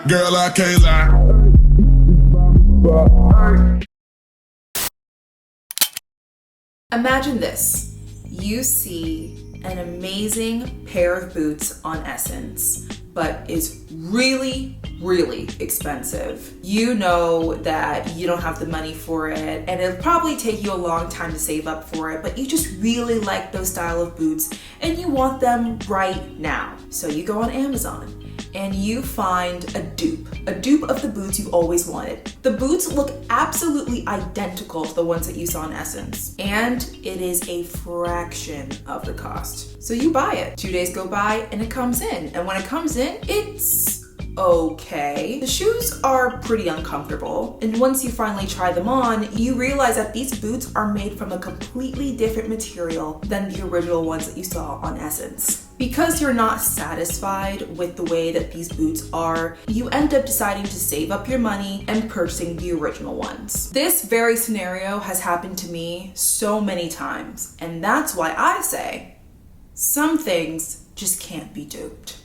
Girl, I can't lie. Imagine this. You see an amazing pair of boots on Essence, but is really, really expensive. You know that you don't have the money for it, and it'll probably take you a long time to save up for it, but you just really like those style of boots and you want them right now. So you go on Amazon and you find a dupe of the boots you've always wanted. The boots look absolutely identical to the ones that you saw in Essence, and it is a fraction of the cost. So you buy it. 2 days go by and it comes in, and when it comes in, it's okay. The shoes are pretty uncomfortable, and once you finally try them on, you realize that these boots are made from a completely different material than the original ones that you saw on Essence. Because you're not satisfied with the way that these boots are, you end up deciding to save up your money and purchasing the original ones. This very scenario has happened to me so many times, and that's why I say some things just can't be duped.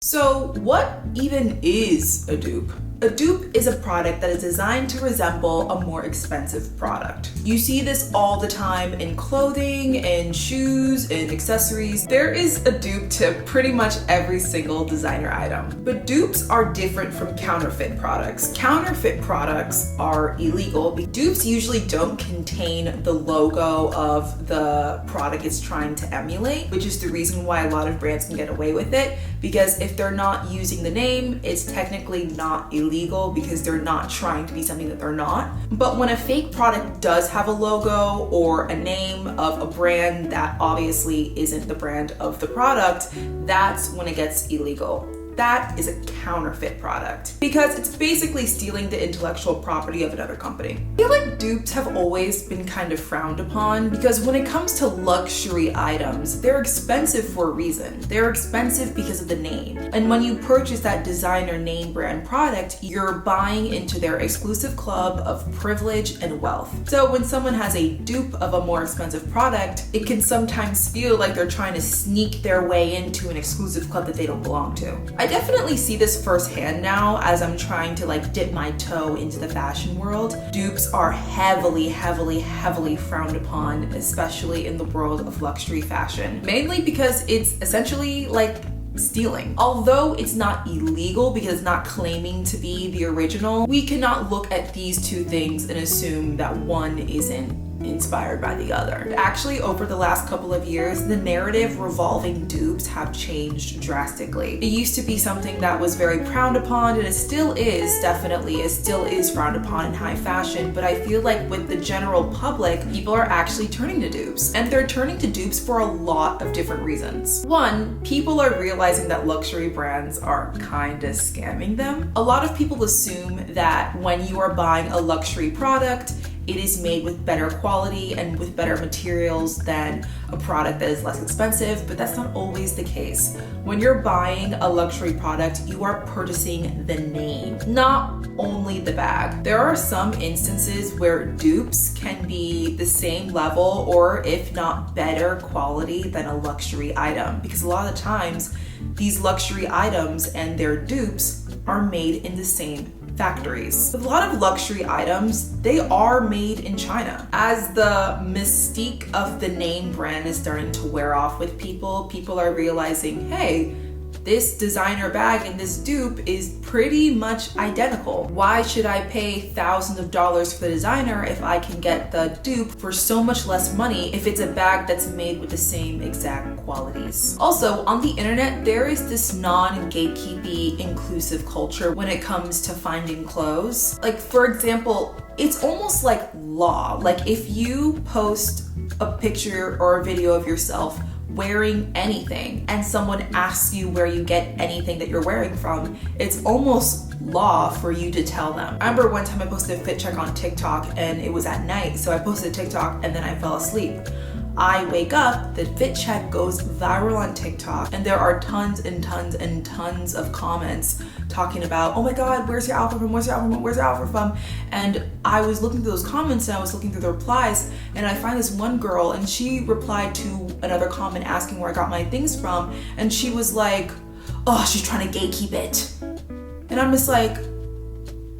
So what even is a dupe? A dupe is a product that is designed to resemble a more expensive product. You see this all the time in clothing, in shoes, in accessories. There is a dupe to pretty much every single designer item. But dupes are different from counterfeit products. Counterfeit products are illegal. Dupes usually don't contain the logo of the product it's trying to emulate, which is the reason why a lot of brands can get away with it, because if they're not using the name, it's technically not illegal because they're not trying to be something that they're not. But when a fake product does have a logo or a name of a brand that obviously isn't the brand of the product, that's when it gets illegal. That is a counterfeit product because it's basically stealing the intellectual property of another company. I feel like dupes have always been kind of frowned upon because when it comes to luxury items, they're expensive for a reason. They're expensive because of the name. And when you purchase that designer name brand product, you're buying into their exclusive club of privilege and wealth. So when someone has a dupe of a more expensive product, it can sometimes feel like they're trying to sneak their way into an exclusive club that they don't belong to. I definitely see this firsthand now as I'm trying to dip my toe into the fashion world. Dupes are heavily frowned upon, especially in the world of luxury fashion. Mainly because it's essentially like stealing. Although it's not illegal because it's not claiming to be the original, we cannot look at these two things and assume that one isn't inspired by the other. Actually, over the last couple of years, the narrative revolving dupes have changed drastically. It used to be something that was very frowned upon, and it still is, definitely, it still is frowned upon in high fashion, but I feel like with the general public, people are actually turning to dupes. And they're turning to dupes for a lot of different reasons. One, people are realizing that luxury brands are kinda scamming them. A lot of people assume that when you are buying a luxury product, it is made with better quality and with better materials than a product that is less expensive, but that's not always the case. When you're buying a luxury product, you are purchasing the name, not only the bag. There are some instances where dupes can be the same level or if not better quality than a luxury item, because a lot of the times these luxury items and their dupes are made in the same factories. With a lot of luxury items, they are made in China. As the mystique of the name brand is starting to wear off with people, people are realizing, hey, this designer bag and this dupe is pretty much identical. Why should I pay thousands of dollars for the designer if I can get the dupe for so much less money if it's a bag that's made with the same exact qualities? Also, on the internet, there is this non-gatekeepy inclusive culture when it comes to finding clothes. Like, for example, it's almost like law. Like, if you post a picture or a video of yourself wearing anything and someone asks you where you get anything that you're wearing from, it's almost law for you to tell them. I remember one time I posted a fit check on TikTok and it was at night, so I posted a TikTok and then I fell asleep. I wake up, the fit check goes viral on TikTok, and there are tons and tons and tons of comments talking about, oh my God, where's your outfit from? Where's your outfit from? Where's your outfit from? And I was looking through those comments and I was looking through the replies, and I find this one girl and she replied to another comment asking where I got my things from, and she was like, oh, she's trying to gatekeep it. And I'm just like,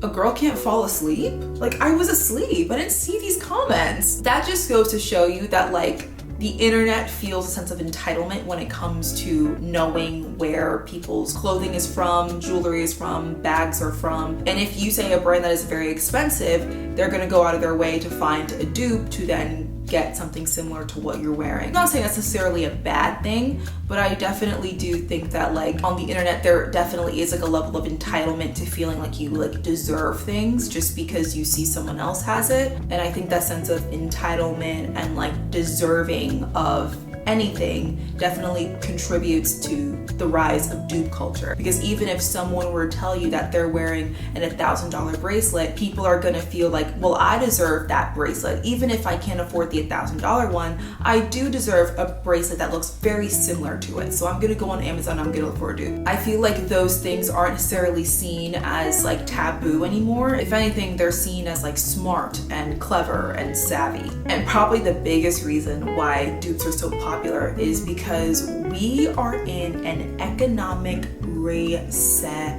a girl can't fall asleep? Like, I was asleep. I didn't see these comments. That just goes to show you that like the internet feels a sense of entitlement when it comes to knowing where people's clothing is from, jewelry is from, bags are from. And if you say a brand that is very expensive, they're gonna go out of their way to find a dupe to then get something similar to what you're wearing. I'm not saying that's necessarily a bad thing, but I definitely do think that like on the internet, there definitely is like a level of entitlement to feeling like you like deserve things just because you see someone else has it. And I think that sense of entitlement and like deserving of anything definitely contributes to the rise of dupe culture. Because even if someone were to tell you that they're wearing an $1,000 bracelet, people are gonna feel like, well, I deserve that bracelet. Even if I can't afford the $1,000 one, I do deserve a bracelet that looks very similar to it. So I'm gonna go on Amazon, I'm gonna look for a dupe. I feel like those things aren't necessarily seen as like taboo anymore. If anything, they're seen as like smart and clever and savvy. And probably the biggest reason why dupes are so popular is because we are in an economic recession.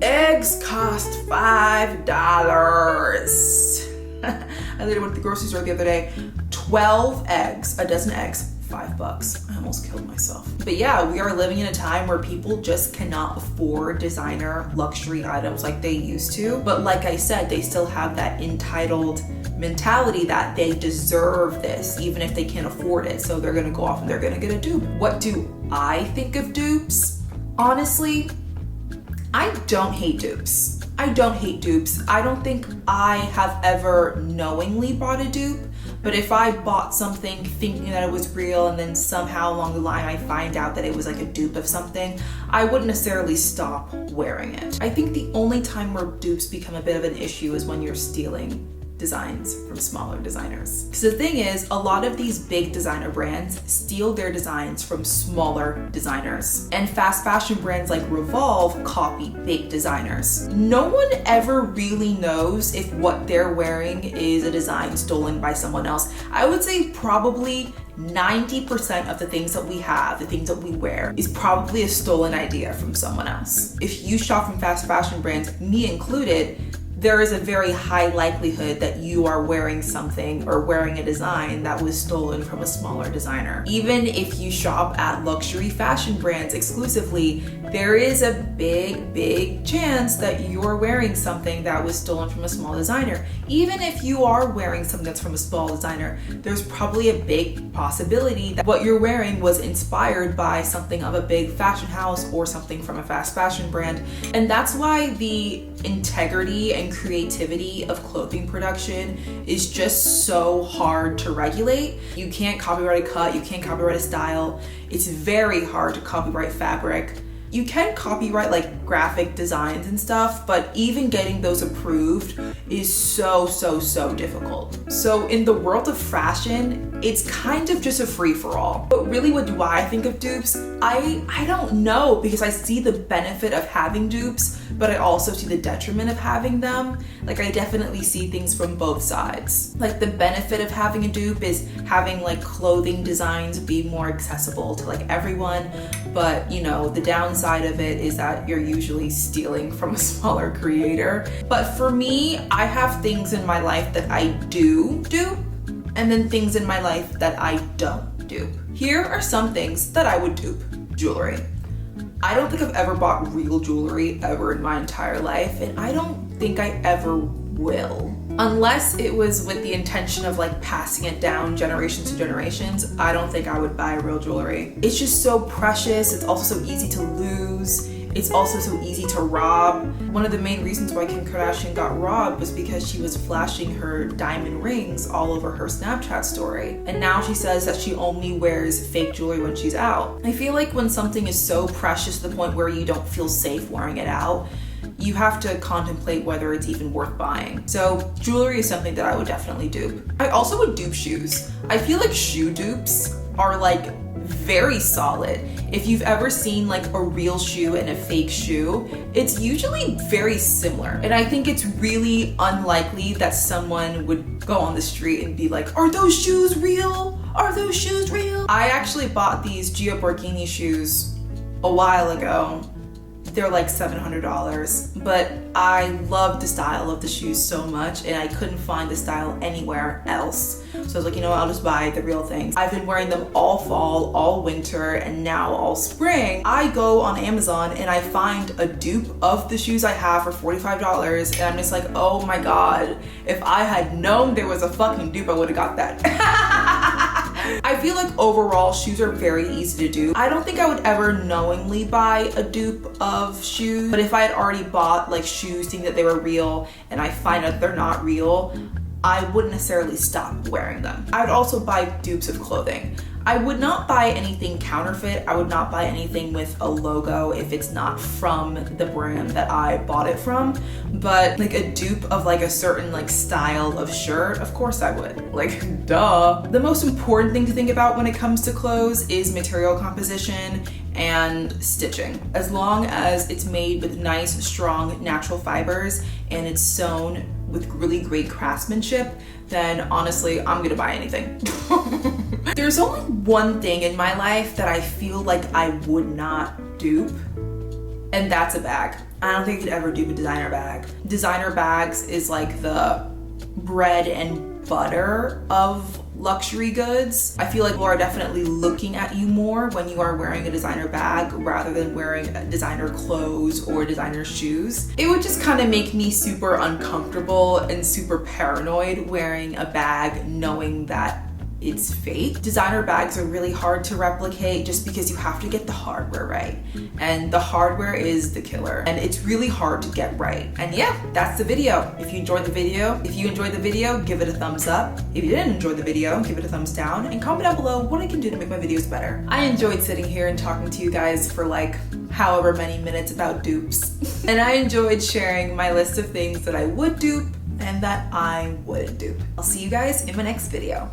Eggs cost $5. I literally went to the grocery store the other day. 12 eggs, a dozen eggs, $5. I almost killed myself. But yeah, we are living in a time where people just cannot afford designer luxury items like they used to. But like I said, they still have that entitled mentality that they deserve this even if they can't afford it. So they're gonna go off and they're gonna get a dupe. What do I think of dupes? Honestly, I don't hate dupes. I don't hate dupes. I don't think I have ever knowingly bought a dupe, but if I bought something thinking that it was real and then somehow along the line I find out that it was like a dupe of something, I wouldn't necessarily stop wearing it. I think the only time where dupes become a bit of an issue is when you're stealing designs from smaller designers. Because the thing is, a lot of these big designer brands steal their designs from smaller designers. And fast fashion brands like Revolve copy big designers. No one ever really knows if what they're wearing is a design stolen by someone else. I would say probably 90% of the things that we have, the things that we wear, is probably a stolen idea from someone else. If you shop from fast fashion brands, me included, there is a very high likelihood that you are wearing something or wearing a design that was stolen from a smaller designer. Even if you shop at luxury fashion brands exclusively, there is a big chance that you're wearing something that was stolen from a small designer. Even if you are wearing something that's from a small designer, there's probably a big possibility that what you're wearing was inspired by something of a big fashion house or something from a fast fashion brand. And that's why the integrity and creativity of clothing production is just so hard to regulate. You can't copyright a cut, you can't copyright a style. It's very hard to copyright fabric. You can copyright like graphic designs and stuff, but even getting those approved is so difficult. So in the world of fashion, it's kind of just a free-for-all. But really, what do I think of dupes? I don't know, because I see the benefit of having dupes, but I also see the detriment of having them. Like, I definitely see things from both sides. Like, the benefit of having a dupe is having like clothing designs be more accessible to like everyone, but you know, the downside of it is that you're usually stealing from a smaller creator. But for me, I have things in my life that I do dupe, and then things in my life that I don't dupe. Here are some things that I would dupe. Jewelry. I don't think I've ever bought real jewelry ever in my entire life, and I don't think I ever will. Unless it was with the intention of like passing it down generations to generations, I don't think I would buy real jewelry. It's just so precious. It's also so easy to lose. It's also so easy to rob. One of the main reasons why Kim Kardashian got robbed was because she was flashing her diamond rings all over her Snapchat story. And now she says that she only wears fake jewelry when she's out. I feel like when something is so precious to the point where you don't feel safe wearing it out, you have to contemplate whether it's even worth buying. So jewelry is something that I would definitely dupe. I also would dupe shoes. I feel like shoe dupes are like very solid. If you've ever seen like a real shoe and a fake shoe, it's usually very similar. And I think it's really unlikely that someone would go on the street and be like, are those shoes real? Are those shoes real? I actually bought these Gio Borghini shoes a while ago. They're like $700, but I love the style of the shoes so much and I couldn't find the style anywhere else. So I was like, you know what, I'll just buy the real things. I've been wearing them all fall, all winter, and now all spring. I go on Amazon and I find a dupe of the shoes I have for $45 and I'm just like, oh my God, if I had known there was a fucking dupe, I would have got that. I feel like overall shoes are very easy to do. I don't think I would ever knowingly buy a dupe of shoes, but if I had already bought like shoes thinking that they were real and I find out they're not real, I wouldn't necessarily stop wearing them. I would also buy dupes of clothing. I would not buy anything counterfeit. I would not buy anything with a logo if it's not from the brand that I bought it from. But like a dupe of like a certain like style of shirt, of course I would. Like, duh. The most important thing to think about when it comes to clothes is material composition and stitching. As long as it's made with nice, strong, natural fibers and it's sewn with really great craftsmanship, then honestly, I'm gonna buy anything. There's only one thing in my life that I feel like I would not dupe, and that's a bag. I don't think I could ever dupe a designer bag. Designer bags is like the bread and butter of luxury goods. I feel like people are definitely looking at you more when you are wearing a designer bag rather than wearing designer clothes or designer shoes. It would just kind of make me super uncomfortable and super paranoid wearing a bag knowing that it's fake. Designer bags are really hard to replicate just because you have to get the hardware right. And the hardware is the killer. And it's really hard to get right. And yeah, that's the video. If you enjoyed the video, give it a thumbs up. If you didn't enjoy the video, give it a thumbs down and comment down below what I can do to make my videos better. I enjoyed sitting here and talking to you guys for like however many minutes about dupes. And I enjoyed sharing my list of things that I would dupe and that I wouldn't dupe. I'll see you guys in my next video.